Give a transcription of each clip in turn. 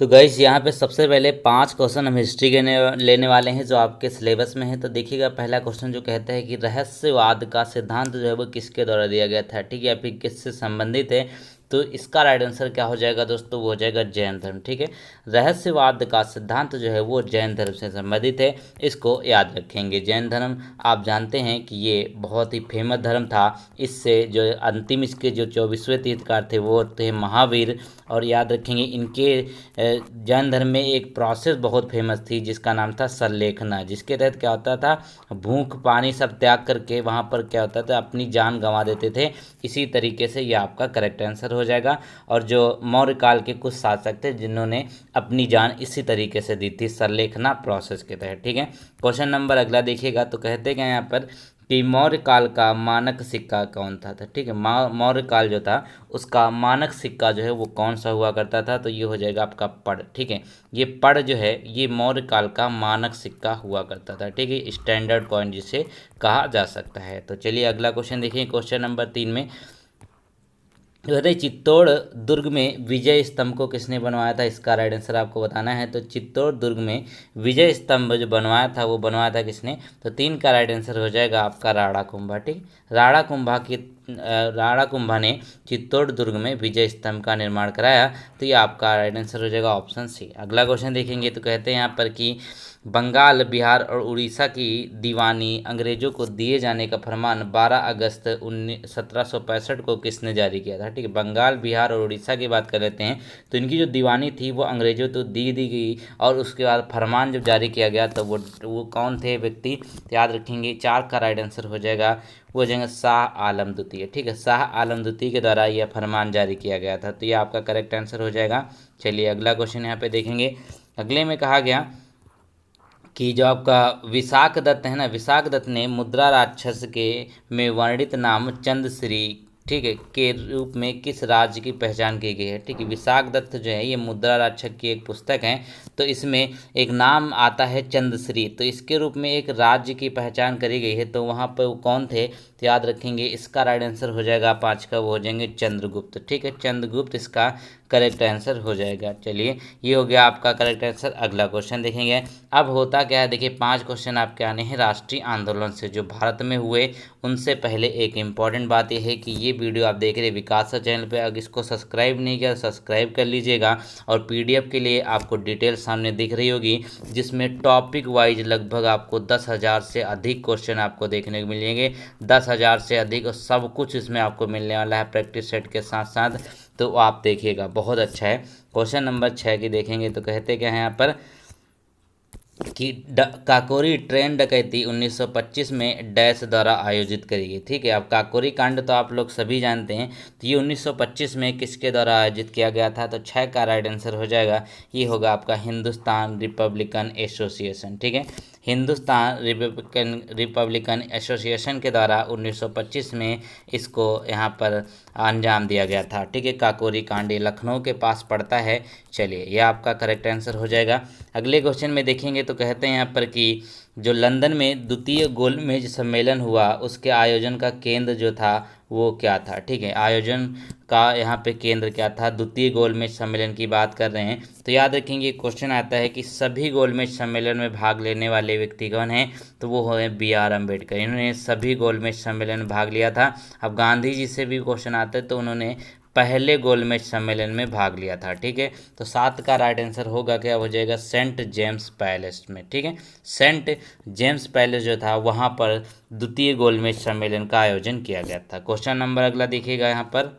तो गाइस यहाँ पे सबसे पहले 5 क्वेश्चन हम हिस्ट्री के लेने वाले हैं जो आपके सिलेबस में है। तो देखिएगा, पहला क्वेश्चन जो कहता है कि रहस्यवाद का सिद्धांत जो है वो किसके द्वारा दिया गया था, ठीक है, या फिर किससे संबंधित है। तो इसका राइट आंसर क्या हो जाएगा दोस्तों, वो हो जाएगा जैन धर्म, ठीक है। रहस्यवाद का सिद्धांत जो है वो जैन धर्म से संबंधित है, इसको याद रखेंगे। जैन धर्म आप जानते हैं कि ये बहुत ही फेमस धर्म था। इससे जो अंतिम इसके जो 24वें तीर्थकार थे वो थे महावीर। और याद रखेंगे इनके जैन धर्म में एक प्रोसेस बहुत फेमस थी जिसका नाम था संलेखना, जिसके तहत क्या होता था, भूख पानी सब त्याग करके वहाँ पर क्या होता था, अपनी जान गंवा देते थे। इसी तरीके से ये आपका करेक्ट आंसर हो जाएगा। और जो मौर्य काल के कुछ शासक थे जिन्होंने अपनी जान इसी तरीके से दी थी, संलेखना प्रोसेस के तहत, ठीक है। क्वेश्चन नंबर अगला देखिएगा, तो कहते क्या यहाँ पर कि मौर्य काल का मानक सिक्का कौन था, ठीक है। मौर्य काल जो था उसका मानक सिक्का जो है वो कौन सा हुआ करता था, तो ये हो जाएगा आपका पड़, ठीक है। ये पड़ जो है ये मौर्य काल का मानक सिक्का हुआ करता था, ठीक है, स्टैंडर्ड कॉइन जिसे कहा जा सकता है। तो चलिए अगला क्वेश्चन देखिए, क्वेश्चन नंबर 3 में कहते हैं चित्तौड़ दुर्ग में विजय स्तंभ को किसने बनवाया था, इसका राइट आंसर आपको बताना है। तो चित्तौड़ दुर्ग में विजय स्तंभ जो बनवाया था वो बनवाया था किसने, तो 3 का राइट आंसर हो जाएगा आपका राणा कुंभा, ठीक। राणा कुंभा ने चित्तौड़ दुर्ग में विजय स्तंभ का निर्माण कराया। तो ये आपका राइट आंसर हो जाएगा ऑप्शन सी। अगला क्वेश्चन देखेंगे, तो कहते हैं यहाँ पर कि बंगाल, बिहार और उड़ीसा की दीवानी अंग्रेजों को दिए जाने का फरमान 12 अगस्त 1765 को किसने जारी किया था, ठीक है। बंगाल, बिहार और उड़ीसा की बात कर लेते हैं, तो इनकी जो दीवानी थी वो अंग्रेजों को दी गई और उसके बाद फरमान जब जारी किया गया तो वो कौन थे व्यक्ति, याद रखेंगे। 4 का राइट आंसर हो जाएगा, वो हो जाएगा शाह आलम द्वितीय, ठीक है। शाह आलम द्वितीय के द्वारा यह फरमान जारी किया गया था, तो ये आपका करेक्ट आंसर हो जाएगा। चलिए अगला क्वेश्चन यहाँ पे देखेंगे। अगले में कहा गया कि जो आपका विशाख दत्त है ना, विशाख दत्त ने मुद्रा राक्षस के में वर्णित नाम चंद्रश्री, ठीक है, के रूप में किस राज्य की पहचान की गई है, ठीक है। विशाख दत्त जो है ये मुद्रा राक्षस की एक पुस्तक है, तो इसमें एक नाम आता है चंद्रश्री, तो इसके रूप में एक राज्य की पहचान करी गई है। तो वहाँ पर वो कौन थे, तो याद रखेंगे इसका राइट आंसर हो जाएगा 5 का, वो हो जाएंगे चंद्रगुप्त, ठीक है। चंद्रगुप्त इसका करेक्ट आंसर हो जाएगा। चलिए ये हो गया आपका करेक्ट आंसर। अगला क्वेश्चन देखेंगे। अब होता क्या है, देखिए 5 क्वेश्चन आपके आने हैं राष्ट्रीय आंदोलन से जो भारत में हुए उनसे पहले। एक इम्पॉर्टेंट बात यह है कि ये वीडियो आप देख रहे हैं विकास चैनल पे, अगर इसको सब्सक्राइब नहीं किया सब्सक्राइब कर लीजिएगा। और पीडीएफ के लिए आपको डिटेल सामने दिख रही होगी, जिसमें टॉपिक वाइज लगभग आपको 10,000 से अधिक क्वेश्चन आपको देखने को मिलेंगे। 10,000 से अधिक, और सब कुछ इसमें आपको मिलने वाला है प्रैक्टिस सेट के साथ साथ, तो आप देखिएगा बहुत अच्छा है। क्वेश्चन नंबर 6 की देखेंगे, तो कहते क्या है यहाँ पर कि काकोरी ट्रेन डकैती 1925 में डैश द्वारा आयोजित करी गई, ठीक है। अब काकोरी कांड तो आप लोग सभी जानते हैं, तो ये 1925 में किसके द्वारा आयोजित किया गया था, तो 6 का राइट आंसर हो जाएगा, ये होगा आपका हिंदुस्तान रिपब्लिकन एसोसिएशन, ठीक है। हिंदुस्तान रिपब्लिकन एसोसिएशन के द्वारा 1925 में इसको यहाँ पर अंजाम दिया गया था, ठीक है। काकोरी कांड लखनऊ के पास पड़ता है। चलिए ये आपका करेक्ट आंसर हो जाएगा। अगले क्वेश्चन में देखेंगे, तो कहते हैं यहाँ पर कि जो लंदन में द्वितीय गोलमेज सम्मेलन हुआ उसके आयोजन का केंद्र जो था वो क्या था, ठीक है। आयोजन का यहाँ पे केंद्र क्या था, द्वितीय गोलमेज सम्मेलन की बात कर रहे हैं। तो याद रखेंगे क्वेश्चन आता है कि सभी गोलमेज सम्मेलन में भाग लेने वाले व्यक्ति कौन हैं, तो वो है BR अम्बेडकर। इन्होंने सभी गोलमेज सम्मेलन में भाग लिया था। अब गांधी जी से भी क्वेश्चन आता है, तो उन्होंने पहले गोलमेज सम्मेलन में भाग लिया था, ठीक है। तो 7 का राइट आंसर होगा क्या, हो जाएगा सेंट जेम्स पैलेस में, ठीक है। सेंट जेम्स पैलेस जो था वहाँ पर द्वितीय गोलमेज सम्मेलन का आयोजन किया गया था। क्वेश्चन नंबर अगला देखिएगा यहाँ पर,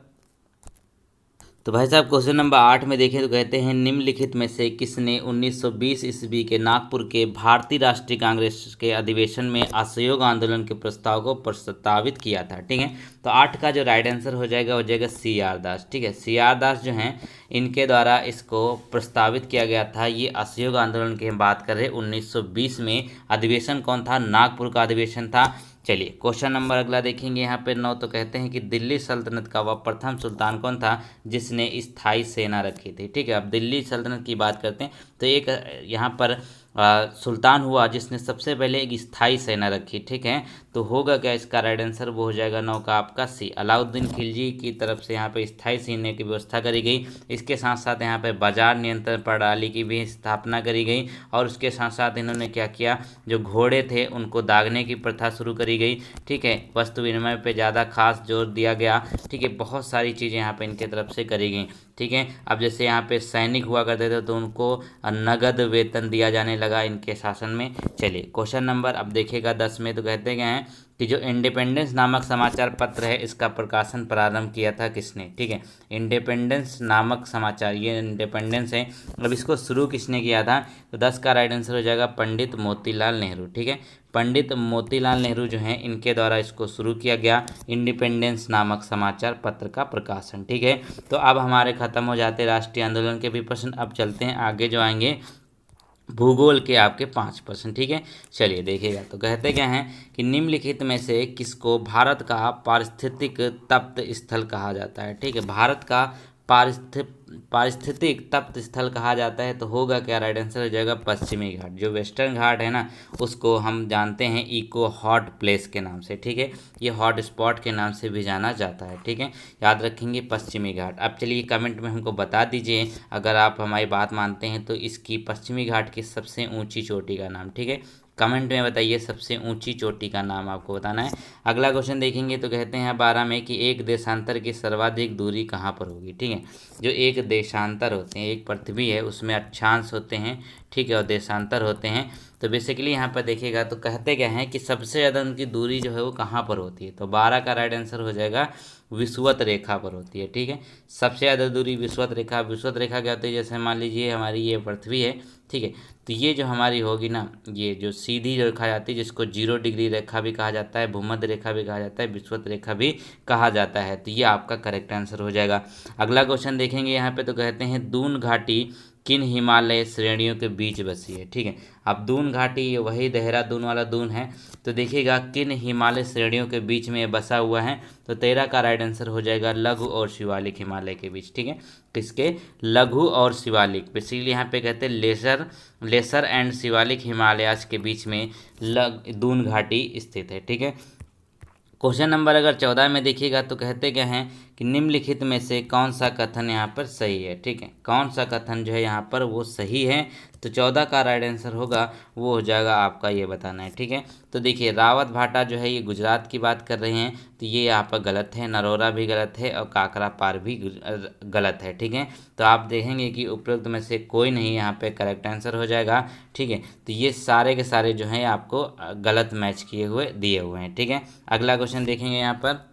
तो भाई साहब क्वेश्चन नंबर 8 में देखें, तो कहते हैं निम्नलिखित में से किसने 1920 ईस्वी के नागपुर के भारतीय राष्ट्रीय कांग्रेस के अधिवेशन में असहयोग आंदोलन के प्रस्ताव को प्रस्तावित किया था, ठीक है। तो 8 का जो राइट आंसर हो जाएगा CR दास, ठीक है। CR दास जो हैं इनके द्वारा इसको प्रस्तावित किया गया था। ये असहयोग आंदोलन की हम बात कर रहे हैं 1920 में। अधिवेशन कौन था, नागपुर का अधिवेशन था। चलिए क्वेश्चन नंबर अगला देखेंगे यहाँ पे 9, तो कहते हैं कि दिल्ली सल्तनत का वह प्रथम सुल्तान कौन था जिसने स्थायी सेना रखी थी, ठीक है। अब दिल्ली सल्तनत की बात करते हैं, तो एक यहाँ पर सुल्तान हुआ जिसने सबसे पहले एक स्थायी सेना रखी, ठीक है। तो होगा क्या इसका राइट आंसर, वो हो जाएगा 9 का आपका सी, अलाउद्दीन खिलजी की तरफ से यहाँ पे स्थायी सेना की व्यवस्था करी गई। इसके साथ साथ यहाँ पे बाजार नियंत्रण प्रणाली की भी स्थापना करी गई, और उसके साथ साथ इन्होंने क्या किया, जो घोड़े थे उनको दागने की प्रथा शुरू करी गई, ठीक है। वस्तु विनिमय पे ज़्यादा खास जोर दिया गया, ठीक है। बहुत सारी चीज़ें यहाँ पे इनके तरफ से करी गई, ठीक है। अब जैसे यहाँ पे सैनिक हुआ करते थे तो उनको नगद वेतन दिया जाने लगा इनके शासन में। चलिए क्वेश्चन नंबर अब देखिएगा 10 में, तो कहते क्या हैं कि जो इंडिपेंडेंस नामक समाचार पत्र है इसका प्रकाशन प्रारंभ किया था किसने, ठीक है। इंडिपेंडेंस नामक समाचार, ये इंडिपेंडेंस है, अब इसको शुरू किसने किया था, तो 10 का राइट आंसर हो जाएगा पंडित मोतीलाल नेहरू, ठीक है। पंडित मोतीलाल नेहरू जो हैं इनके द्वारा इसको शुरू किया गया, इंडिपेंडेंस नामक समाचार पत्र का प्रकाशन, ठीक है। तो अब हमारे खत्म हो जाते राष्ट्रीय आंदोलन के भी प्रश्न। अब चलते हैं आगे, जो आएंगे भूगोल के आपके 5 प्रश्न, ठीक है। चलिए देखिएगा, तो कहते क्या हैं कि निम्नलिखित में से किसको भारत का पारिस्थितिक तप्त स्थल कहा जाता है, ठीक है। भारत का पारिस्थितिक तप्त स्थल कहा जाता है, तो होगा क्या, राइट आंसर हो जाएगा पश्चिमी घाट। जो वेस्टर्न घाट है ना, उसको हम जानते हैं इको हॉट प्लेस के नाम से, ठीक है। ये हॉट स्पॉट के नाम से भी जाना जाता है, ठीक है। याद रखेंगे पश्चिमी घाट। अब चलिए कमेंट में हमको बता दीजिए, अगर आप हमारी बात मानते हैं, तो इसकी पश्चिमी घाट की सबसे ऊंची चोटी का नाम, ठीक है। कमेंट में बताइए सबसे ऊंची चोटी का नाम आपको बताना है। अगला क्वेश्चन देखेंगे, तो कहते हैं 12 में कि एक देशांतर की सर्वाधिक दूरी कहाँ पर होगी, ठीक है। जो एक देशांतर होते हैं, एक पृथ्वी है उसमें अक्षांश होते हैं, ठीक है, और देशांतर होते हैं। तो बेसिकली यहाँ पर देखिएगा, तो कहते क्या हैं कि सबसे ज़्यादा उनकी दूरी जो है वो कहाँ पर होती है, तो 12 का राइट आंसर हो जाएगा विषुवत रेखा पर होती है, ठीक है। सबसे ज़्यादा दूरी विषुवत रेखा, विषुवत रेखा क्या होती है, जैसे मान लीजिए हमारी ये पृथ्वी है, ठीक है। तो ये जो हमारी होगी ना, ये जो सीधी रेखा जाती है, जिसको 0 डिग्री रेखा भी कहा जाता है, भूमध्य रेखा भी कहा जाता है, विषुवत रेखा भी कहा जाता है। तो ये आपका करेक्ट आंसर हो जाएगा। अगला क्वेश्चन देखेंगे यहाँ पे, तो कहते हैं दून घाटी किन हिमालय श्रेणियों के बीच बसी है, ठीक है। अब दून घाटी ये वही देहरादून वाला दून है, तो देखिएगा किन हिमालय श्रेणियों के बीच में ये बसा हुआ है, तो 13 का राइट आंसर हो जाएगा लघु और शिवालिक हिमालय के बीच, ठीक है। किसके, लघु और शिवालिक, बेसिकली यहाँ पे कहते हैं लेसर एंड शिवालिक हिमालयाज के बीच में दून घाटी स्थित है, ठीक है। क्वेश्चन नंबर अगर 14 में देखिएगा, तो कहते क्या हैं कि निम्नलिखित में से कौन सा कथन यहाँ पर सही है, ठीक है। कौन सा कथन जो है यहाँ पर वो सही है, तो 14 का राइट आंसर होगा वो हो जाएगा आपका, ये बताना है, ठीक है। तो देखिए रावत भाटा जो है ये गुजरात की बात कर रहे हैं, तो ये यहाँ पर गलत है, नरोरा भी गलत है और काकरा पार भी गलत है, ठीक है। तो आप देखेंगे कि उपरोक्त में से कोई नहीं यहाँ पे करेक्ट आंसर हो जाएगा, ठीक है। तो ये सारे के सारे जो हैं आपको गलत मैच किए हुए दिए हुए हैं, ठीक है। अगला क्वेश्चन देखेंगे यहाँ पर,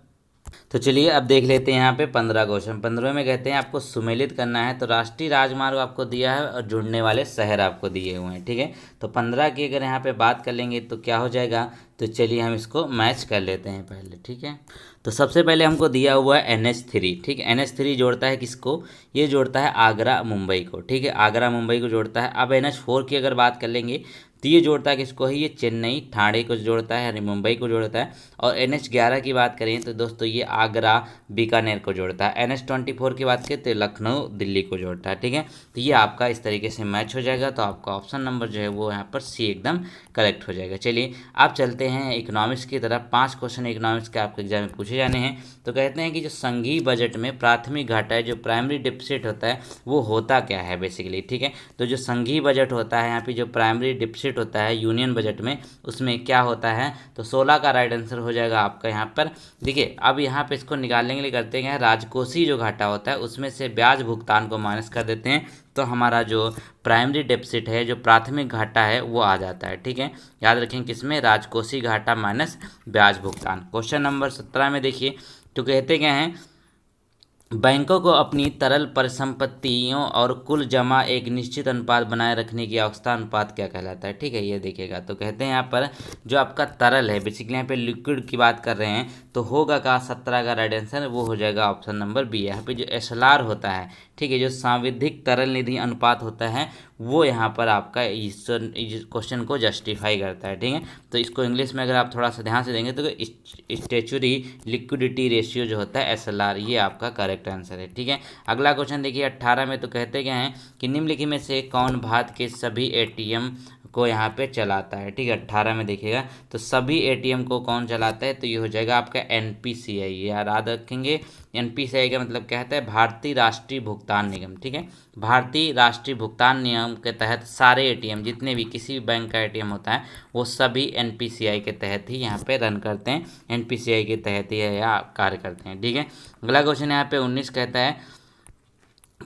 तो चलिए अब देख लेते हैं यहाँ पे 15 क्वेश्चन। 15 में कहते हैं आपको सुमेलित करना है, तो राष्ट्रीय राजमार्ग आपको दिया है और जुड़ने वाले शहर आपको दिए हुए हैं, ठीक है। तो 15 की अगर यहाँ पे बात कर लेंगे तो क्या हो जाएगा, तो चलिए हम इसको मैच कर लेते हैं पहले, ठीक है। तो सबसे पहले हमको दिया हुआ है NH3, ठीक है। NH3 जोड़ता है किसको, ये जोड़ता है आगरा मुंबई को, ठीक है, आगरा मुंबई को जोड़ता है। अब NH4 की अगर बात कर लेंगे, तो ये जोड़ता है किसको है, ये चेन्नई ठाणे को जोड़ता है, यानी मुंबई को जोड़ता है। और NH11 की बात करें तो दोस्तों ये आगरा बीकानेर को जोड़ता है। NH24 की बात करें तो लखनऊ दिल्ली को जोड़ता है, ठीक है। तो ये आपका इस तरीके से मैच हो जाएगा, तो आपका ऑप्शन नंबर जो है वो यहाँ पर सी एकदम करेक्ट हो जाएगा। चलिए आप चलते हैं इकोनॉमिक्स की तरफ। 5 क्वेश्चन इकोनॉमिक्स के आपके एग्जाम में पूछे जाने हैं। तो कहते हैं कि जो संघीय बजट में प्राथमिक घाटा है, जो प्राइमरी डिफिसिट होता है, वो होता क्या है बेसिकली, ठीक है। तो जो संघीय बजट होता है यहाँ पे, जो प्राइमरी डिफिसिट होता है यूनियन बजट में, उसमें क्या होता है, तो 16 का राइट आंसर हो जाएगा आपका यहाँ पर। देखिए अब यहाँ पे इसको निकालने के लिए करते हैं, राजकोषीय जो घाटा होता है उसमें से ब्याज भुगतान को माइनस कर देते हैं, तो हमारा जो प्राइमरी डेफिसिट है, जो प्राथमिक घाटा है, वो आ जाता है, ठीक है। याद रखें किसमें, राजकोषीय घाटा माइनस ब्याज भुगतान। क्वेश्चन नंबर 17 में देखिए, तो कहते क्या हैं, बैंकों को अपनी तरल परिसंपत्तियों और कुल जमा एक निश्चित अनुपात बनाए रखने की आवश्यकता अनुपात क्या कहलाता है, ठीक है। ये देखिएगा, तो कहते हैं यहाँ पर जो आपका तरल है, बेसिकली यहाँ पे लिक्विड की बात कर रहे हैं, तो होगा का 17 का राइट आंसर वो हो जाएगा ऑप्शन नंबर बी। यहाँ पे जो SLR होता है, ठीक है, जो सांविधिक तरल निधि अनुपात होता है, वो यहाँ पर आपका इस क्वेश्चन को जस्टिफाई करता है, ठीक है। तो इसको इंग्लिश में अगर आप थोड़ा सा ध्यान से देंगे तो स्टैच्यूरी लिक्विडिटी रेशियो जो होता है SLR, ये आपका करेक्ट आंसर है, ठीक है। अगला क्वेश्चन देखिए 18 में, तो कहते क्या हैं कि निम्नलिखित में से कौन भारत के सभी ATM को यहाँ पे चलाता है, ठीक है। 18 में देखिएगा तो सभी एटीएम को कौन चलाता है, तो ये हो जाएगा आपका एनपीसीआई, ये याद रखेंगे। एनपीसीआई का मतलब क्या होता है, भारतीय राष्ट्रीय भुगतान निगम, ठीक है। भारतीय राष्ट्रीय भुगतान नियम के तहत सारे एटीएम, जितने भी किसी भी बैंक का एटीएम होता है वो सभी एनपीसीआई के तहत ही यहाँ पे रन करते हैं, एनपीसीआई के तहत ही या कार्य करते हैं, ठीक है। अगला क्वेश्चन यहाँ पे 19 कहता है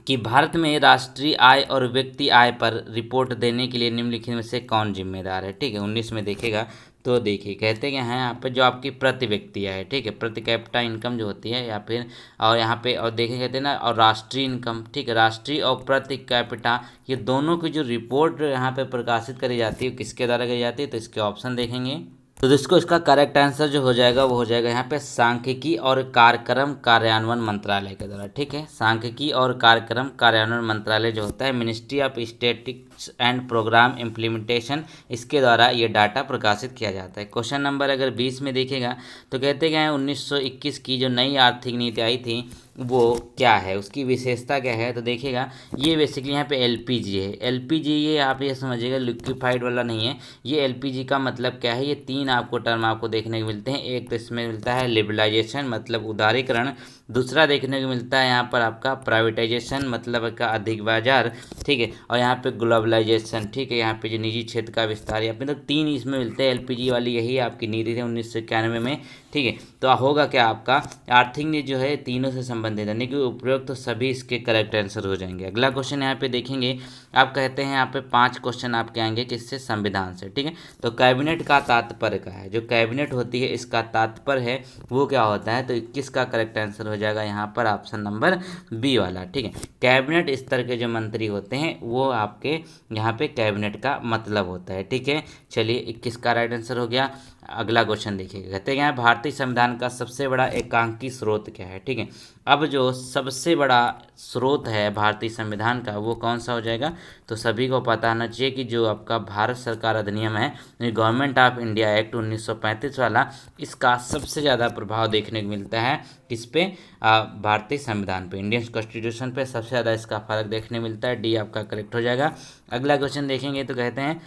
कि भारत में राष्ट्रीय आय और व्यक्ति आय पर रिपोर्ट देने के लिए निम्नलिखित में से कौन जिम्मेदार है, ठीक है। 19 में देखेगा तो देखिए कहते हैं यहाँ पे जो आपकी प्रति व्यक्ति आय है, ठीक है, प्रति कैपिटा इनकम जो होती है या फिर, और यहाँ पे और देखें कहते हैं ना, और राष्ट्रीय इनकम, ठीक है, राष्ट्रीय और प्रति कैपिटा ये दोनों की जो रिपोर्ट यहाँ पे प्रकाशित करी जाती है किसके द्वारा करी जाती है, तो इसके ऑप्शन देखेंगे। तो दोस्तों इसका करेक्ट आंसर जो हो जाएगा वो हो जाएगा यहाँ पे सांख्यिकी और कार्यक्रम कार्यान्वयन मंत्रालय के द्वारा, ठीक है। सांख्यिकी और कार्यक्रम कार्यान्वयन मंत्रालय जो होता है, ministry of statistics and programme implementation, इसके द्वारा ये डाटा प्रकाशित किया जाता है। क्वेश्चन नंबर अगर 20 में देखेगा तो कहते हैं 1921 की जो नई आर्थिक नीति आई थी वो क्या है, उसकी विशेषता क्या है, तो देखिएगा ये बेसिकली यहाँ पे एलपीजी है। एलपीजी ये आप ये समझिएगा लिक्विफाइड वाला नहीं है, ये एलपीजी का मतलब क्या है, ये तीन आपको टर्म आपको देखने को मिलते हैं। एक तो इसमें मिलता है लिबरलाइजेशन मतलब उदारीकरण, दूसरा देखने को मिलता है यहाँ पर आपका प्राइवेटाइजेशन मतलब का अधिक बाजार, ठीक है, और यहाँ पे ग्लोबलाइजेशन, ठीक है, यहाँ पे जो निजी क्षेत्र का विस्तार, या फिर तो तीन इसमें मिलते हैं। एलपीजी वाली यही आपकी नीति थी 1991 में, ठीक है। तो होगा क्या आपका आर्थिक नीति जो है तीनों से संबंधित यानी कि उपयोग, तो सभी इसके करेक्ट आंसर हो जाएंगे। अगला क्वेश्चन यहाँ पे देखेंगे, आप कहते हैं यहाँ पे 5 क्वेश्चन आपके आएंगे किससे, संविधान से, ठीक है। तो कैबिनेट का तात्पर्य क्या है, जो कैबिनेट होती है इसका तात्पर्य है वो क्या होता है, तो 21 का करेक्ट आंसर हो जाएगा यहाँ पर ऑप्शन नंबर बी वाला, ठीक है। कैबिनेट स्तर के जो मंत्री होते हैं वो आपके यहाँ पे कैबिनेट का मतलब होता है, ठीक है। चलिए 21 का राइट आंसर हो गया। अगला क्वेश्चन देखिएगा, कहते हैं भारतीय संविधान का सबसे बड़ा एकांकी स्रोत क्या है, ठीक है। अब जो सबसे बड़ा स्रोत है भारतीय संविधान का वो कौन सा हो जाएगा, तो सभी को पता होना चाहिए कि जो आपका भारत सरकार अधिनियम है, गवर्नमेंट ऑफ इंडिया एक्ट 1935 वाला, इसका सबसे ज़्यादा प्रभाव देखने को मिलता है किस पे, भारतीय संविधान पे, इंडियन कॉन्स्टिट्यूशन पे सबसे ज़्यादा इसका फर्क देखने मिलता है। डी आपका करेक्ट हो जाएगा। अगला क्वेश्चन देखेंगे तो कहते हैं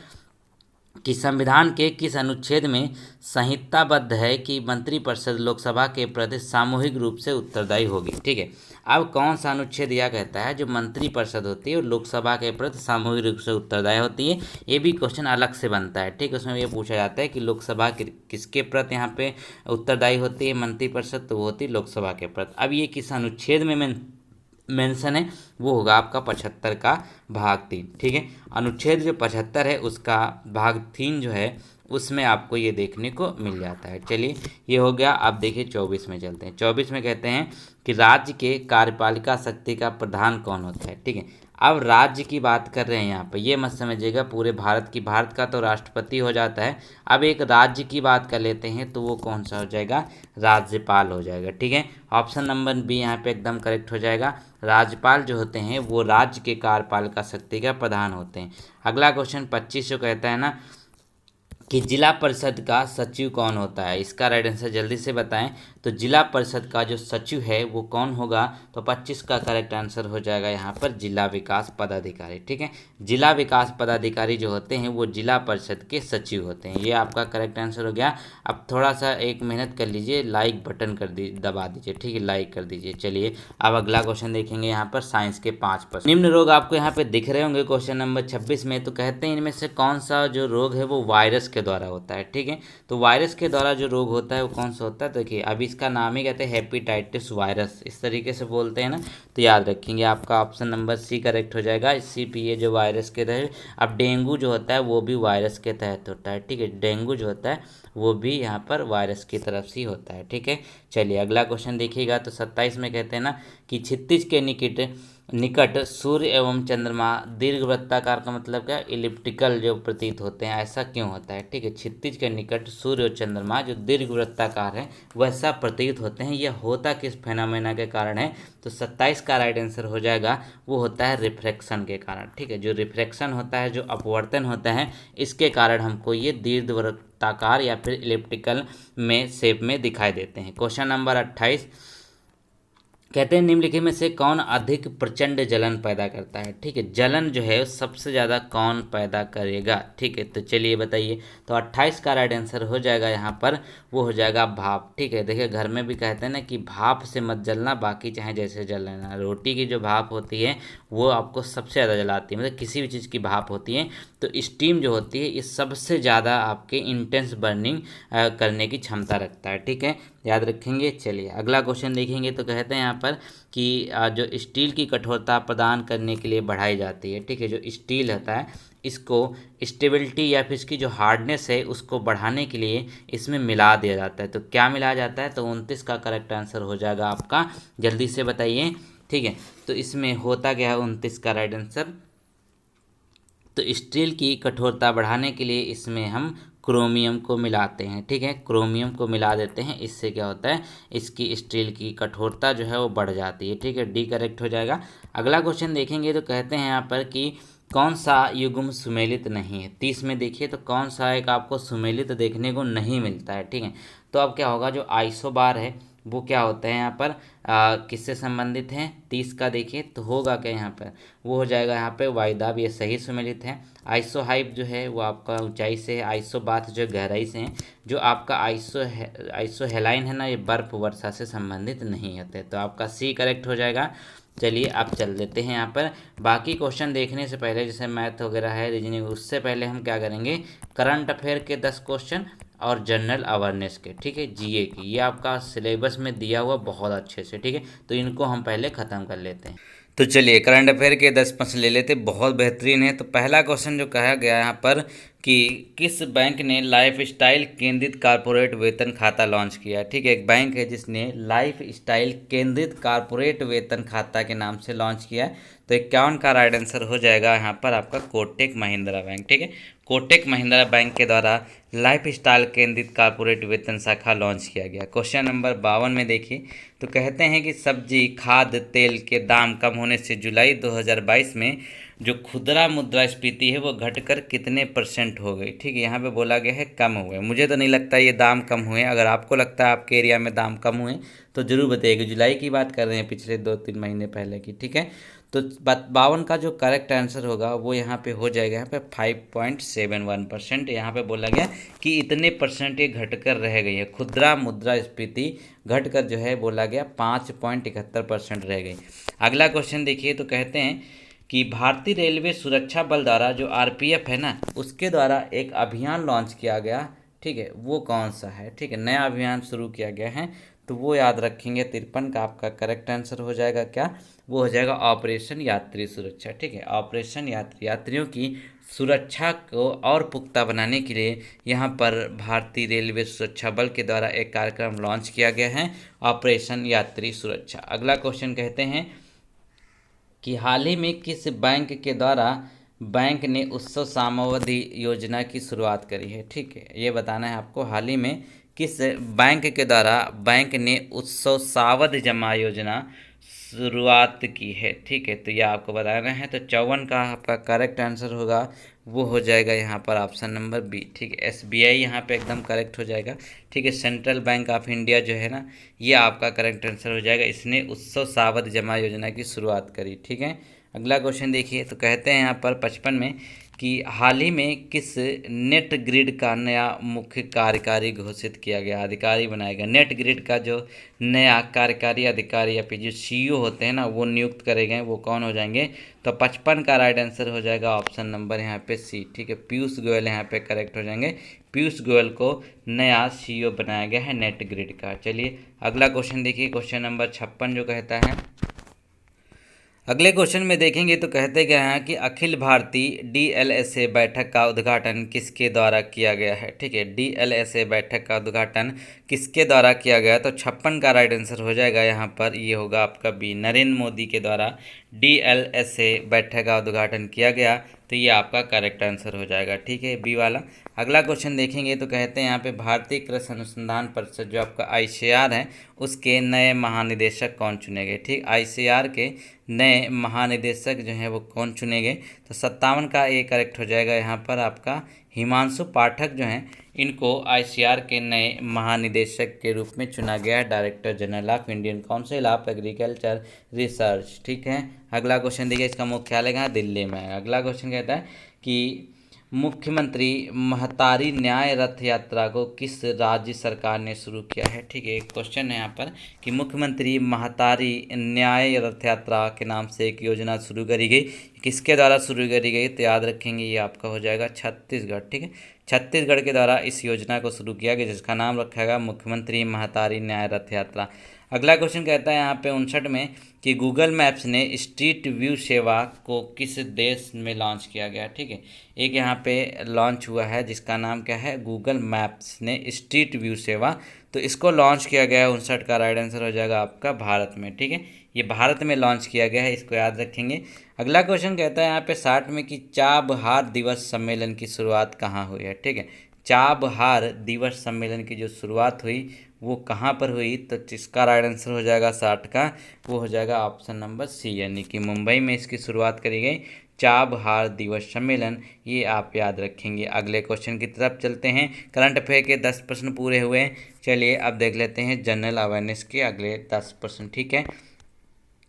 कि संविधान के किस अनुच्छेद में संहिताबद्ध है कि मंत्रिपरिषद लोकसभा के प्रति सामूहिक रूप से उत्तरदायी होगी, ठीक है। अब कौन सा अनुच्छेद यह कहता है जो मंत्रिपरिषद होती है और लोकसभा के प्रति सामूहिक रूप से उत्तरदायी होती है, ये भी क्वेश्चन अलग से बनता है, ठीक है। उसमें ये पूछा जाता है कि लोकसभा किसके प्रति यहाँ पे उत्तरदायी होती है मंत्रिपरिषद, तो वो होती है लोकसभा के प्रति। अब ये किस अनुच्छेद में मेंशन है, वो होगा आपका 75 का भाग 3, ठीक है। अनुच्छेद जो 75 है उसका भाग 3 जो है उसमें आपको ये देखने को मिल जाता है। चलिए ये हो गया। आप देखिए 24 में चलते हैं। 24 में कहते हैं कि राज्य के कार्यपालिका शक्ति का प्रधान कौन होता है, ठीक है। अब राज्य की बात कर रहे हैं यहाँ पे, ये मत समझिएगा पूरे भारत की, भारत का तो राष्ट्रपति हो जाता है। अब एक राज्य की बात कर लेते हैं तो वो कौन सा हो जाएगा, राज्यपाल हो जाएगा, ठीक है। ऑप्शन नंबर बी यहाँ पे एकदम करेक्ट हो जाएगा। राज्यपाल जो होते हैं वो राज्य के कार्यपालिका शक्ति का प्रधान होते हैं। अगला क्वेश्चन 25 जो कहता है ना कि जिला परिषद का सचिव कौन होता है, इसका राइट आंसर जल्दी से बताएं। तो जिला परिषद का जो सचिव है वो कौन होगा, तो 25 का करेक्ट आंसर हो जाएगा यहाँ पर जिला विकास पदाधिकारी, ठीक है। जिला विकास पदाधिकारी जो होते हैं वो जिला परिषद के सचिव होते हैं। ये आपका करेक्ट आंसर हो गया। अब थोड़ा सा एक मेहनत कर लीजिए, लाइक बटन दबा दीजिए, ठीक है, लाइक कर दीजिए। चलिए अब अगला क्वेश्चन देखेंगे यहाँ पर साइंस के 5 प्रश्न। निम्न रोग आपको यहाँ पे दिख रहे होंगे क्वेश्चन नंबर 26 में। तो कहते हैं इनमें से कौन सा जो रोग है वो वायरस के द्वारा होता है, ठीक है। तो वायरस के द्वारा जो रोग होता है वो कौन सा होता है, देखिए अभी इसका नाम ही कहते हैं हेपेटाइटिस वायरस, इस तरीके से बोलते हैं ना, तो याद रखेंगे। आपका ऑप्शन नंबर सी करेक्ट हो जाएगा। इसी पे ये जो वायरस के तहत, अब डेंगू जो होता है वो भी वायरस के तहत होता है, ठीक है। डेंगू जो होता है वो भी यहाँ पर वायरस की तरफ से होता है, ठीक है। चलिए अगला क्वेश्चन देखिएगा। तो 27 में कहते हैं ना कि क्षितिज के निकट सूर्य एवं चंद्रमा दीर्घवृत्ताकार का मतलब क्या, इलिप्टिकल जो प्रतीत होते हैं, ऐसा क्यों होता है, ठीक है। क्षितिज के निकट सूर्य और चंद्रमा जो दीर्घवृत्ताकार है वैसा प्रतीत होते हैं, यह होता किस फेनोमेना के कारण है, तो 27 का राइट आंसर हो जाएगा। वो होता है रिफ्रैक्शन के कारण, ठीक है। जो रिफ्रैक्शन होता है, जो अपवर्तन होता है, इसके कारण हमको ये दीर्घवृत्ताकार या फिर इलिप्टिकल में शेप में दिखाई देते हैं। क्वेश्चन नंबर 28 कहते हैं निम्नलिखित में से कौन अधिक प्रचंड जलन पैदा करता है। ठीक है, जलन जो है सबसे ज़्यादा कौन पैदा करेगा। ठीक है, तो चलिए बताइए। तो 28 का राइट आंसर हो जाएगा यहाँ पर, वो हो जाएगा भाप। ठीक है, देखिए घर में भी कहते हैं ना कि भाप से मत जलना, बाकी चाहे जैसे जल लेना। रोटी की जो भाप होती है वो आपको सबसे ज़्यादा जलाती है, मतलब किसी भी चीज़ की भाप होती है तो स्टीम जो होती है ये सबसे ज़्यादा आपके इंटेंस बर्निंग करने की क्षमता रखता है। ठीक है, याद रखेंगे। चलिए अगला क्वेश्चन देखेंगे। तो कहते हैं यहाँ पर कि जो स्टील की कठोरता प्रदान करने के लिए बढ़ाई जाती है। ठीक है, जो स्टील होता है इसको स्टेबिलिटी या फिर इसकी जो हार्डनेस है उसको बढ़ाने के लिए इसमें मिला दिया जाता है। तो क्या मिलाया जाता है, तो 29 का करेक्ट आंसर हो जाएगा आपका, जल्दी से बताइए। ठीक है, तो इसमें होता क्या है 29 का राइट आंसर, तो स्टील की कठोरता बढ़ाने के लिए इसमें हम क्रोमियम को मिलाते हैं। ठीक है, क्रोमियम को मिला देते हैं, इससे क्या होता है इसकी स्टील की कठोरता जो है वो बढ़ जाती है। ठीक है, डी करेक्ट हो जाएगा। अगला क्वेश्चन देखेंगे तो कहते हैं यहाँ पर कि कौन सा युग्म सुमेलित नहीं है। 30 में देखिए तो कौन सा एक आपको सुमेलित देखने को नहीं मिलता है। ठीक है, तो अब क्या होगा, जो आइसोबार है वो क्या होता है यहाँ पर किससे संबंधित हैं। 30 का देखिए तो होगा क्या यहाँ पर, वो हो जाएगा यहाँ पे वायुदाब, ये सही सुमेलित है। आइसोहाइप जो है वो आपका ऊंचाई से है, आइसोबाथ जो गहराई से है, जो आपका आइसोहेलाइन है ना ये बर्फ वर्षा से संबंधित नहीं होते। तो आपका सी करेक्ट हो जाएगा। चलिए आप चल देते हैं यहाँ पर। बाकी क्वेश्चन देखने से पहले जैसे मैथ वगैरह है, रीजनिंग, उससे पहले हम क्या करेंगे, करंट अफेयर के 10 क्वेश्चन और जनरल अवेयरनेस के। ठीक है, जीए की, ये आपका सिलेबस में दिया हुआ बहुत अच्छे से। ठीक है, तो इनको हम पहले ख़त्म कर लेते हैं। तो चलिए करंट अफेयर के 10 प्रश्न ले लेते, बहुत बेहतरीन है। तो पहला क्वेश्चन जो कहा गया यहाँ पर कि किस बैंक ने लाइफ स्टाइल केंद्रित कारपोरेट वेतन खाता लॉन्च किया। ठीक है, एक बैंक है जिसने लाइफ स्टाइल केंद्रित कारपोरेट वेतन खाता के नाम से लॉन्च किया है। तो 51 का राइट आंसर हो जाएगा यहाँ पर आपका कोटक महिंद्रा बैंक। ठीक है, कोटक महिंद्रा बैंक के द्वारा लाइफ स्टाइल केंद्रित कारपोरेट वेतन शाखा लॉन्च किया गया। क्वेश्चन नंबर 52 में देखिए तो कहते हैं कि सब्जी खाद्य तेल के दाम कम होने से जुलाई 2022 में जो खुदरा मुद्रास्फीति है वो घटकर कितने % हो गई। ठीक है, यहाँ पे बोला गया है कम हुए। मुझे तो नहीं लगता ये दाम कम हुए, अगर आपको लगता है आपके एरिया में दाम कम हुए तो ज़रूर बताइएगा। जुलाई की बात कर रहे हैं, पिछले 2-3 महीने पहले की। ठीक है, तो 52 का जो करेक्ट आंसर होगा वो यहाँ पे हो जाएगा, यहाँ पे 5.71%। यहाँ पे बोला गया कि इतने % ये घटकर रह गई है, खुदरा मुद्रास्फीति घटकर जो है बोला गया 5.71% रह गई। अगला क्वेश्चन देखिए तो कहते हैं कि भारतीय रेलवे सुरक्षा बल द्वारा जो आरपीएफ है ना उसके द्वारा एक अभियान लॉन्च किया गया। ठीक है, वो कौन सा है। ठीक है, नया अभियान शुरू किया गया है तो वो याद रखेंगे। 53 का आपका करेक्ट आंसर हो जाएगा क्या, वो हो जाएगा ऑपरेशन यात्री सुरक्षा। ठीक है, ऑपरेशन यात्रियों की सुरक्षा को और पुख्ता बनाने के लिए यहाँ पर भारतीय रेलवे सुरक्षा बल के द्वारा एक कार्यक्रम लॉन्च किया गया है, ऑपरेशन यात्री सुरक्षा। अगला क्वेश्चन कहते हैं कि हाल ही में किस बैंक के द्वारा बैंक ने उत्सव सामावधि योजना की शुरुआत करी है। ठीक है, ये बताना है आपको, हाल ही में किस बैंक के द्वारा बैंक ने उत्सव सावधि जमा योजना शुरुआत की है। ठीक है, तो यह आपको बताना है। तो 54 का आपका करेक्ट आंसर होगा, वो हो जाएगा यहाँ पर ऑप्शन नंबर बी। ठीक है, एसबीआई यहाँ पे एकदम करेक्ट हो जाएगा। ठीक है, सेंट्रल बैंक ऑफ इंडिया जो है ना ये आपका करेक्ट आंसर हो जाएगा, इसने उत्सव सावधि जमा योजना की शुरुआत करी। ठीक है, अगला क्वेश्चन देखिए तो कहते हैं यहाँ पर 55 में कि हाल ही में किस नेट ग्रिड का नया मुख्य कार्यकारी घोषित किया गया, अधिकारी बनाया गया। नेट ग्रिड का जो नया कार्यकारी अधिकारी या फिर जो सीईओ होते हैं ना वो नियुक्त करे गए, वो कौन हो जाएंगे। तो 55 का राइट आंसर हो जाएगा ऑप्शन नंबर यहाँ पे सी। ठीक है, पीयूष गोयल यहाँ पे करेक्ट हो जाएंगे। पीयूष गोयल को नया सीईओ बनाया गया है नेट ग्रिड का। चलिए अगला क्वेश्चन देखिए, क्वेश्चन नंबर 56 जो कहता है, अगले क्वेश्चन में देखेंगे तो कहते क्या है कि अखिल भारतीय डीएलएसए बैठक का उद्घाटन किसके द्वारा किया गया है। ठीक है, डीएलएसए बैठक का उद्घाटन किसके द्वारा किया गया, तो 56 का राइट आंसर हो जाएगा यहाँ पर, ये होगा आपका बी, नरेंद्र मोदी के द्वारा डीएलएसए बैठक का उद्घाटन किया गया। तो ये आपका करेक्ट आंसर हो जाएगा। ठीक है, बी वाला। अगला क्वेश्चन देखेंगे तो कहते हैं यहाँ पे भारतीय कृषि अनुसंधान परिषद जो आपका आईसीएआर है उसके नए महानिदेशक कौन चुने गए। ठीक, आईसीएआर के नए महानिदेशक जो हैं वो कौन चुने गए। तो 57 का ये करेक्ट हो जाएगा यहाँ पर आपका, हिमांशु पाठक जो हैं इनको आईसीआर के नए महानिदेशक के रूप में चुना गया है, director general of Indian council of agriculture research. ठीक है, अगला क्वेश्चन देखिए, इसका मुख्यालय कहाँ, दिल्ली में है। अगला क्वेश्चन कहता है कि मुख्यमंत्री महतारी न्याय रथ यात्रा को किस राज्य सरकार ने शुरू किया है। ठीक है, एक क्वेश्चन है यहाँ पर कि मुख्यमंत्री महतारी न्याय रथ यात्रा के नाम से एक योजना शुरू करी गई, किसके द्वारा शुरू करी गई, तो याद रखेंगे ये आपका हो जाएगा छत्तीसगढ़। ठीक है, छत्तीसगढ़ के द्वारा इस योजना को शुरू किया गया, जिसका नाम रखा गया मुख्यमंत्री महतारी न्याय रथ यात्रा। अगला क्वेश्चन कहता है यहाँ पे 59 में कि गूगल मैप्स ने स्ट्रीट व्यू सेवा को किस देश में लॉन्च किया गया। ठीक है, एक यहाँ पे लॉन्च हुआ है जिसका नाम क्या है, गूगल मैप्स ने स्ट्रीट व्यू सेवा, तो इसको लॉन्च किया गया है। 59 का राइट आंसर हो जाएगा आपका भारत में। ठीक है, ये भारत में लॉन्च किया गया है, इसको याद रखेंगे। अगला क्वेश्चन कहता है यहाँ पे 60 में कि चाबहार दिवस सम्मेलन की शुरुआत कहाँ हुई है। ठीक है, चाबहार दिवस सम्मेलन की जो शुरुआत हुई वो कहाँ पर हुई, तो जिसका राइट आंसर हो जाएगा 60 का, वो हो जाएगा ऑप्शन नंबर सी, यानी कि मुंबई में इसकी शुरुआत करी गई, चाबहार दिवस सम्मेलन, ये आप याद रखेंगे। अगले क्वेश्चन की तरफ चलते हैं। करंट अफेयर के 10 प्रश्न पूरे हुए हैं। चलिए अब देख लेते हैं जनरल अवेयरनेस के अगले 10 प्रश्न। ठीक है,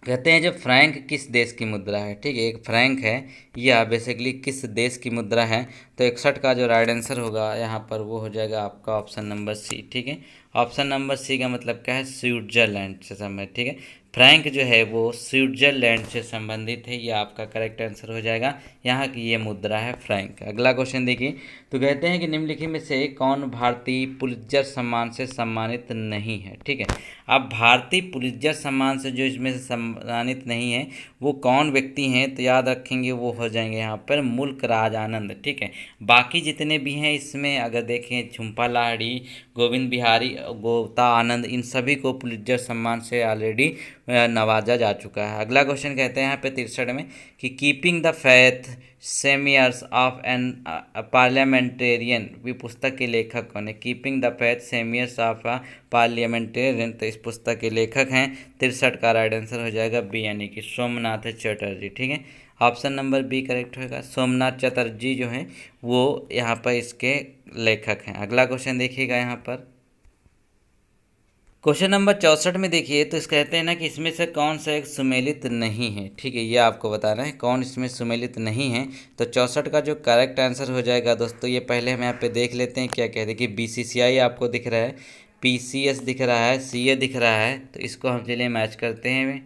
कहते हैं जो फ्रैंक किस देश की मुद्रा है। ठीक है, एक फ्रैंक है, यह बेसिकली किस देश की मुद्रा है, तो 61 का जो राइट आंसर होगा यहाँ पर वो हो जाएगा आपका ऑप्शन नंबर सी। ठीक है, ऑप्शन नंबर सी का मतलब क्या है, स्विट्जरलैंड से संबंधित। ठीक है, फ्रैंक जो है वो स्विट्जरलैंड से संबंधित है, ये आपका करेक्ट आंसर हो जाएगा। यहाँ की ये मुद्रा है फ्रैंक। अगला क्वेश्चन देखिए, तो कहते हैं कि निम्नलिखित में से कौन भारतीय पुलित्जर सम्मान से सम्मानित नहीं है। ठीक है, अब भारतीय पुलित्जर सम्मान से जो इसमें से सम्मानित नहीं है वो कौन व्यक्ति हैं, तो याद रखेंगे वो हो जाएंगे यहाँ पर मुल्क राज आनंद। ठीक है, बाकी जितने भी हैं इसमें अगर देखें झुम्पा लाहिड़ी, गोविंद बिहारी गोता आनंद, इन सभी को पुलित्जर सम्मान से ऑलरेडी नवाजा जा चुका है। अगला क्वेश्चन कहते हैं यहाँ पे 63 में कि keeping the faith memoirs of an parliamentarian, भी पुस्तक के लेखक कौन है, keeping the faith memoirs of a parliamentarian, तो इस पुस्तक के लेखक हैं। 63 का राइट आंसर हो जाएगा बी, यानी कि सोमनाथ चटर्जी। ठीक है, ऑप्शन नंबर बी करेक्ट होगा, सोमनाथ चटर्जी जो हैं वो यहाँ पर इसके लेखक हैं। अगला क्वेश्चन देखिएगा यहाँ पर क्वेश्चन नंबर 64 में देखिए, तो इस कहते हैं ना कि इसमें से कौन सा एक सुमेलित नहीं है। ठीक है, ये आपको बताना है कौन इसमें सुमेलित नहीं है, तो 64 का जो करेक्ट आंसर हो जाएगा दोस्तों, ये पहले हम यहाँ पे देख लेते हैं क्या कहते हैं कि बीसीसीआई आपको दिख रहा है, पीसीएस दिख रहा है, सीए दिख रहा है, तो इसको हम चलिए मैच करते हैं।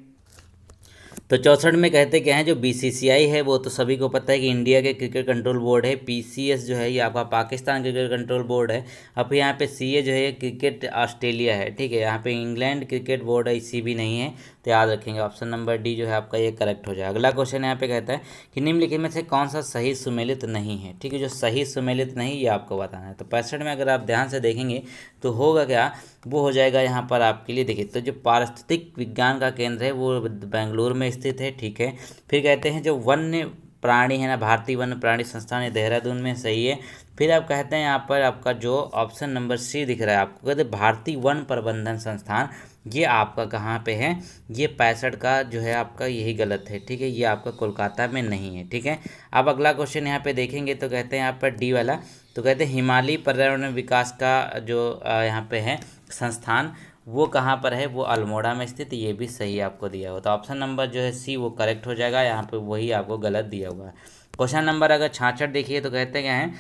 तो 64 में कहते क्या है, जो बीसीसीआई है वो तो सभी को पता है कि इंडिया के क्रिकेट कंट्रोल बोर्ड है, पीसीएस जो है ये आपका पाकिस्तान क्रिकेट कंट्रोल बोर्ड है, अब यहाँ पे सीए जो है ये क्रिकेट ऑस्ट्रेलिया है। ठीक है, यहाँ पे इंग्लैंड क्रिकेट बोर्ड है, इसी भी नहीं है, तो याद रखेंगे ऑप्शन नंबर डी जो है आपका ये करेक्ट हो जाए। अगला क्वेश्चन यहाँ पे कहता है कि निम्नलिखित में से कौन सा सही सुमेलित नहीं है। ठीक है, जो सही सुमेलित नहीं ये आपको बताना है। तो 65 में अगर आप ध्यान से देखेंगे तो होगा क्या, वो हो जाएगा यहाँ पर आपके लिए देखिए, तो जो पारिस्थितिक विज्ञान का केंद्र है वो बेंगलुरु में स्थित है। ठीक है, फिर कहते हैं जो वन्य प्राणी है ना, भारतीय वन्य प्राणी संस्थान है देहरादून में, सही है। फिर आप कहते हैं यहाँ पर आपका जो ऑप्शन नंबर सी दिख रहा है आपको, कहते हैं भारतीय वन प्रबंधन संस्थान, ये आपका कहाँ पे है, ये 65 का जो है आपका यही गलत है। ठीक है, ये आपका कोलकाता में नहीं है। ठीक है, अब अगला क्वेश्चन यहाँ पे देखेंगे तो कहते हैं यहाँ पर डी वाला, तो कहते हैं हिमालयी पर्यावरण विकास का जो यहाँ पे है संस्थान वो कहाँ पर है, वो अल्मोड़ा में स्थित, ये भी सही आपको दिया हुआ, तो ऑप्शन नंबर जो है सी वो करेक्ट हो जाएगा, यहाँ पे वही आपको गलत दिया हुआ है। क्वेश्चन नंबर अगर 66 देखिए तो कहते क्या हैं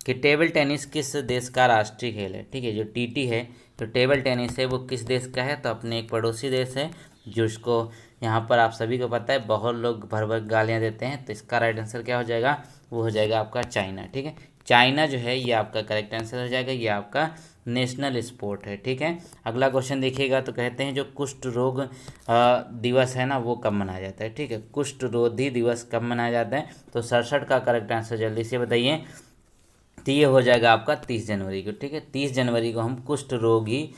कि टेबल टेनिस किस देश का राष्ट्रीय खेल है। ठीक है, जो टीटी है तो टेबल टेनिस है वो किस देश का है, तो अपने एक पड़ोसी देश है जिसको यहाँ पर आप सभी को पता है बहुत लोग भर भर गालियाँ देते हैं, तो इसका राइट आंसर क्या हो जाएगा, वो हो जाएगा आपका चाइना। ठीक है, चाइना जो है ये आपका करेक्ट आंसर हो जाएगा, ये आपका नेशनल स्पोर्ट है। ठीक है, अगला क्वेश्चन देखिएगा तो कहते हैं जो कुष्ठ रोग दिवस है ना वो कब मनाया जाता है। ठीक है, कुष्ठ रोधी दिवस कब मनाया जाता है, तो 67 का करेक्ट आंसर जल्दी से बताइए, तो ये हो जाएगा आपका 30 जनवरी को। ठीक है, 30 जनवरी को हम कुष्ठ रोगी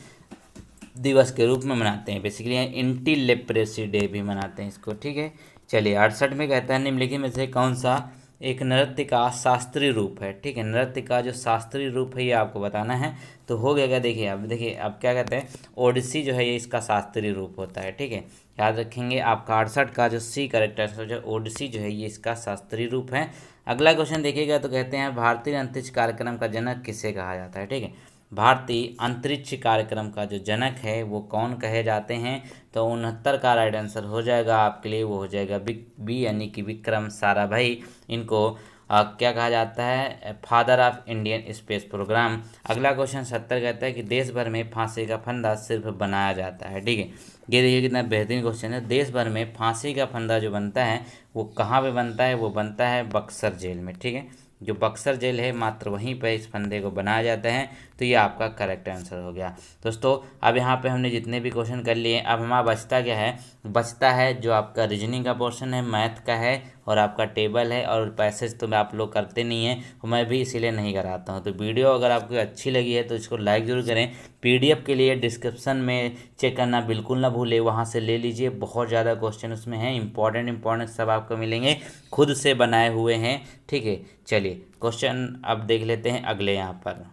दिवस के रूप में मनाते हैं, बेसिकली एंटी लेप्रेसी डे भी मनाते हैं इसको। ठीक है, चलिए 68 में कहता है निम्नलिखित में से कौन सा एक नृत्य का शास्त्रीय रूप है। ठीक है, नृत्य का जो शास्त्रीय रूप है ये आपको बताना है, तो हो गया। देखिए अब क्या कहते हैं, ओडिसी जो है ये इसका शास्त्रीय रूप होता है। ठीक है, याद रखेंगे। आपका 68 का जो सी करेक्ट आंसर जो ओडिसी जो है ये इसका शास्त्रीय रूप है। अगला क्वेश्चन देखिएगा तो कहते हैं भारतीय अंतरिक्ष कार्यक्रम का जनक किसे कहा जाता है। ठीक है, भारतीय अंतरिक्ष कार्यक्रम का जो जनक है वो कौन कहे जाते हैं। तो 69 का राइट आंसर हो जाएगा आपके लिए, वो हो जाएगा बी यानी कि विक्रम साराभाई। इनको क्या कहा जाता है, father of Indian space programme. अगला क्वेश्चन 70 कहता है कि देश भर में फांसी का फंदा सिर्फ बनाया जाता है। ठीक है, ये देखिए कितना बेहतरीन क्वेश्चन है। देश भर में फांसी का फंदा जो बनता है वो कहाँ पे बनता है, वो बनता है बक्सर जेल में। ठीक है, जो बक्सर जेल है मात्र वहीं पर इस फंदे को बनाया जाता है। तो ये आपका करेक्ट आंसर हो गया। दोस्तों अब यहाँ पे हमने जितने भी क्वेश्चन कर लिए, अब हमारा बचता क्या है, बचता है जो आपका रीजनिंग का पोर्शन है, मैथ का है और आपका टेबल है। और पैसेज तो आप लोग करते नहीं हैं, मैं भी इसीलिए नहीं कराता हूँ। तो वीडियो अगर आपको अच्छी लगी है तो इसको लाइक ज़रूर करें। पीडीएफ के लिए डिस्क्रिप्शन में चेक करना बिल्कुल ना भूलें, वहाँ से ले लीजिए। बहुत ज़्यादा क्वेश्चन उसमें हैं, इंपॉर्टेंट सब आपको मिलेंगे, खुद से बनाए हुए हैं। ठीक है, चलिए क्वेश्चन अब देख लेते हैं अगले यहाँ पर।